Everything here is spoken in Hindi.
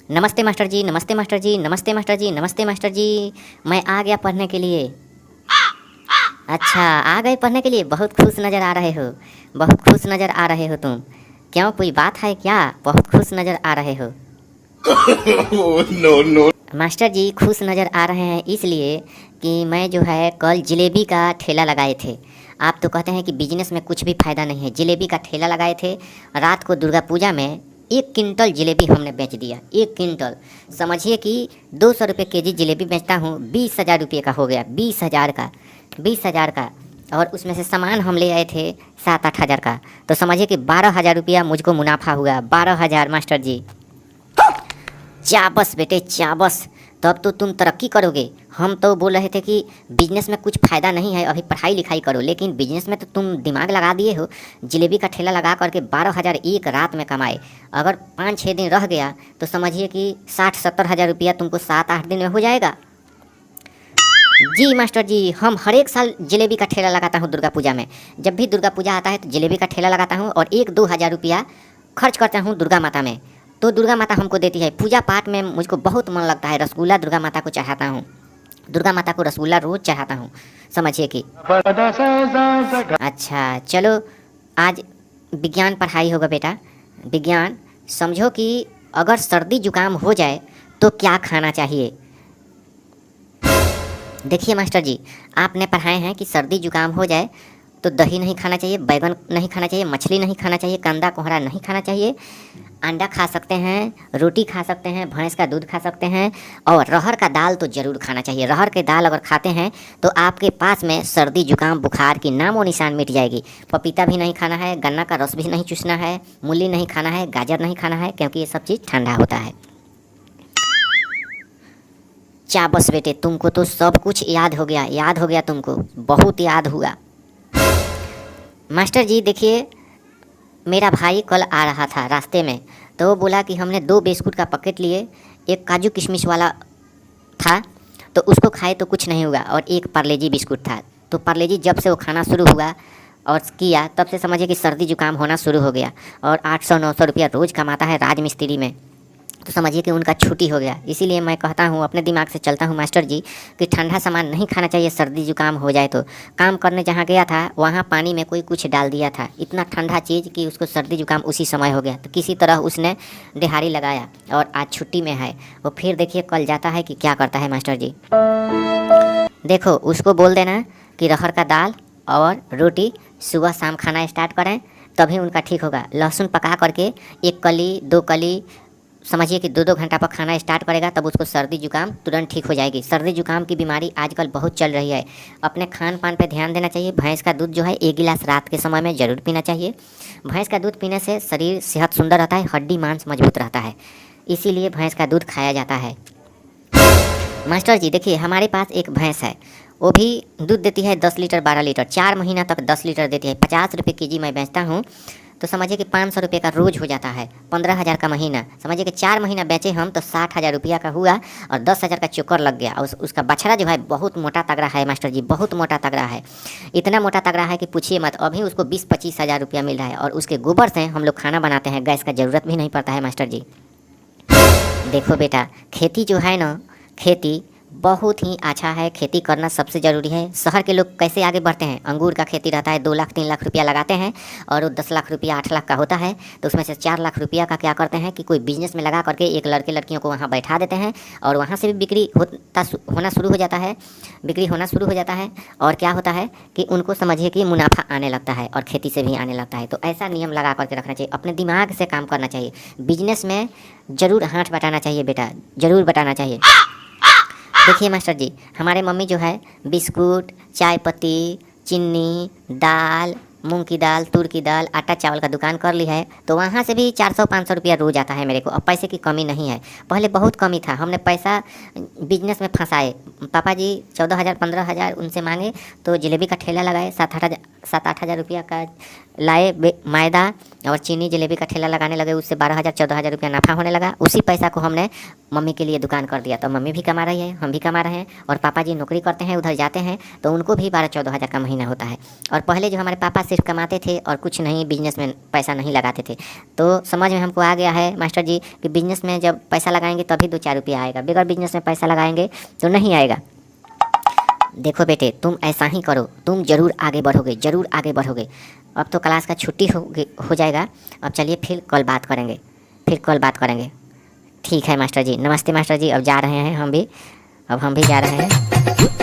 नमस्ते मास्टर जी, नमस्ते मास्टर जी, नमस्ते मास्टर जी, नमस्ते मास्टर जी। मैं आ गया पढ़ने के लिए। अच्छा, आ गए पढ़ने के लिए। बहुत खुश नज़र आ रहे हो, बहुत खुश नज़र आ रहे हो तुम। क्यों, कोई बात है क्या? बहुत खुश नज़र आ रहे हो। No no. मास्टर जी खुश नज़र आ रहे हैं इसलिए कि मैं जो है कल जलेबी का ठेला लगाए थे। आप तो कहते हैं कि बिजनेस में कुछ भी फ़ायदा नहीं है। जलेबी का ठेला लगाए थे। रात को दुर्गा पूजा में 1 क्विंटल जलेबी हमने बेच दिया। 1 क्विंटल समझिए कि 200 रुपये केजी जलेबी बेचता हूँ। 20,000 रुपये का हो गया। 20,000 का, 20,000 का। और उसमें से सामान हम ले आए थे 7-8 हज़ार का। तो समझिए कि 12,000 रुपया मुझको मुनाफा हुआ। 12,000 मास्टर जी। चाबस बेटे चाबस। तब तो तुम तरक्की करोगे। हम तो बोल रहे थे कि बिजनेस में कुछ फ़ायदा नहीं है, अभी पढ़ाई लिखाई करो। लेकिन बिजनेस में तो तुम दिमाग लगा दिए हो। जलेबी का ठेला लगा करके 12,000 एक रात में कमाए। अगर 5-6 दिन रह गया तो समझिए कि 60-70 हज़ार रुपया तुमको 7-8 दिन में हो जाएगा। जी मास्टर जी, हम हर एक साल जलेबी का ठेला लगाता हूँ दुर्गा पूजा में। जब भी दुर्गा पूजा आता है तो जलेबी का ठेला लगाता हूँ और 1-2 हज़ार रुपया खर्च करता हूँ दुर्गा माता में। तो दुर्गा माता हमको देती है। पूजा पाठ में मुझको बहुत मन लगता है। रसगुल्ला दुर्गा माता को चढ़ाता हूँ। दुर्गा माता को रसगुल्ला रोज़ चढ़ाता हूँ, समझिए कि। अच्छा चलो, आज विज्ञान पढ़ाई होगा बेटा। विज्ञान समझो कि अगर सर्दी जुकाम हो जाए तो क्या खाना चाहिए। देखिए मास्टर जी, आपने पढ़ाए हैं कि सर्दी जुकाम हो जाए तो दही नहीं खाना चाहिए, बैगन नहीं खाना चाहिए, मछली नहीं खाना चाहिए, कंदा कोहरा नहीं खाना चाहिए। अंडा खा सकते हैं, रोटी खा सकते हैं, भैंस का दूध खा सकते हैं और रहर का दाल तो ज़रूर खाना चाहिए। रहर के दाल अगर खाते हैं तो आपके पास में सर्दी जुकाम बुखार की नामो निशान मिट जाएगी। पपीता भी नहीं खाना है, गन्ना का रस भी नहीं चूसना है, मूली नहीं खाना है, गाजर नहीं खाना है, क्योंकि ये सब चीज़ ठंडा होता है। चाबस बेटे, तुमको तो सब कुछ याद हो गया, याद हो गया तुमको, बहुत याद हुआ। मास्टर जी देखिए, मेरा भाई कल आ रहा था रास्ते में, तो वो बोला कि हमने 2 बिस्कुट का पैकेट लिए। एक काजू किशमिश वाला था तो उसको खाए तो कुछ नहीं हुआ, और एक पार्ले-जी बिस्कुट था। तो पार्ले-जी जब से वो खाना शुरू हुआ और किया तब से समझिए कि सर्दी जुकाम होना शुरू हो गया। और 800-900 रुपया रोज़ कमाता है राज मिस्त्री में। तो समझिए कि उनका छुट्टी हो गया। इसीलिए मैं कहता हूँ, अपने दिमाग से चलता हूँ मास्टर जी, कि ठंडा सामान नहीं खाना चाहिए। सर्दी जुकाम हो जाए तो काम करने जहाँ गया था वहाँ पानी में कोई कुछ डाल दिया था, इतना ठंडा चीज़ कि उसको सर्दी जुकाम उसी समय हो गया। तो किसी तरह उसने दिहाड़ी लगाया और आज छुट्टी में है वो। फिर देखिए कल जाता है कि क्या करता है मास्टर जी। देखो उसको बोल देना कि रहर का दाल और रोटी सुबह शाम खाना स्टार्ट करें, तभी उनका ठीक होगा। लहसुन पका करके 1 कली 2 कली समझिए कि 2-2 घंटा पर खाना स्टार्ट करेगा, तब उसको सर्दी जुकाम तुरंत ठीक हो जाएगी। सर्दी जुकाम की बीमारी आजकल बहुत चल रही है। अपने खान पान पे ध्यान देना चाहिए। भैंस का दूध जो है 1 गिलास रात के समय में ज़रूर पीना चाहिए। भैंस का दूध पीने से शरीर सेहत सुंदर रहता है, हड्डी मांस मजबूत रहता है, इसीलिए भैंस का दूध खाया जाता है। मास्टर जी देखिए, हमारे पास एक भैंस है, वो भी दूध देती है 10 लीटर 12 लीटर, 4 महीना तक 10 लीटर देती है। 50 रुपये केजी मैं बेचता हूँ, तो समझिए कि 500 रुपये का रोज़ हो जाता है, 15,000 का महीना। समझिए कि 4 महीना बेचे हम तो 60,000 रुपया का हुआ और 10,000 का चोकर लग गया। और उसका बछड़ा जो है बहुत मोटा तगड़ा है मास्टर जी, बहुत मोटा तगड़ा है। इतना मोटा तगड़ा है कि पूछिए मत। अभी उसको 20-25 हज़ार रुपया मिल रहा है और उसके गोबर से हम लोग खाना बनाते हैं। गैस का ज़रूरत भी नहीं पड़ता है मास्टर जी। देखो बेटा, खेती जो है ना, खेती बहुत ही अच्छा है। खेती करना सबसे ज़रूरी है। शहर के लोग कैसे आगे बढ़ते हैं, अंगूर का खेती रहता है, 2 लाख 3 लाख रुपया लगाते हैं और वो 10 लाख रुपया 8 लाख का होता है। तो उसमें से 4 लाख रुपया का क्या करते हैं कि कोई बिजनेस में लगा करके एक लड़के लड़कियों को वहाँ बैठा देते हैं और वहाँ से भी बिक्री होना शुरू हो जाता है, बिक्री होना शुरू हो जाता है। और क्या होता है कि उनको समझिए कि मुनाफा आने लगता है और खेती से भी आने लगता है। तो ऐसा नियम लगा करके रखना चाहिए, अपने दिमाग से काम करना चाहिए। बिजनेस में ज़रूर हाथ बटाना चाहिए बेटा, ज़रूर बटाना चाहिए। देखिए मास्टर जी, हमारे मम्मी जो है बिस्कुट, चाय पत्ती, चीनी, दाल, मूंग की दाल, तूर की दाल, आटा चावल का दुकान कर ली है। तो वहाँ से भी 400-500 रुपया रोज़ आता है मेरे को। अब पैसे की कमी नहीं है, पहले बहुत कमी था। हमने पैसा बिजनेस में फंसाए, पापा जी 14,000 15,000 उनसे मांगे, तो जलेबी का ठेला लगाए, 7-8 हज़ार रुपया का लाए मैदा और चीनी, जलेबी का ठेला लगाने लगे, उससे 12,000 14,000 रुपया नफ़ा होने लगा। उसी पैसा को हमने मम्मी के लिए दुकान कर दिया, तो मम्मी भी कमा रही है, हम भी कमा रहे हैं, और पापा जी नौकरी करते हैं, उधर जाते हैं, तो उनको भी 12-14 हज़ार का महीना होता है। और पहले जो हमारे पापा सिर्फ कमाते थे और कुछ नहीं, बिजनेस में पैसा नहीं लगाते थे, तो समझ में हमको आ गया है मास्टर जी कि बिजनेस में जब पैसा लगाएंगे तभी 2-4 रुपया आएगा, बगैर बिजनेस में पैसा लगाएंगे तो नहीं आएगा। देखो बेटे, तुम ऐसा ही करो, तुम ज़रूर आगे बढ़ोगे, ज़रूर आगे बढ़ोगे। अब तो क्लास का छुट्टी हो जाएगा, अब चलिए फिर कल बात करेंगे, फिर कल बात करेंगे। ठीक है मास्टर जी, नमस्ते मास्टर जी, अब जा रहे हैं हम भी, अब हम भी जा रहे हैं।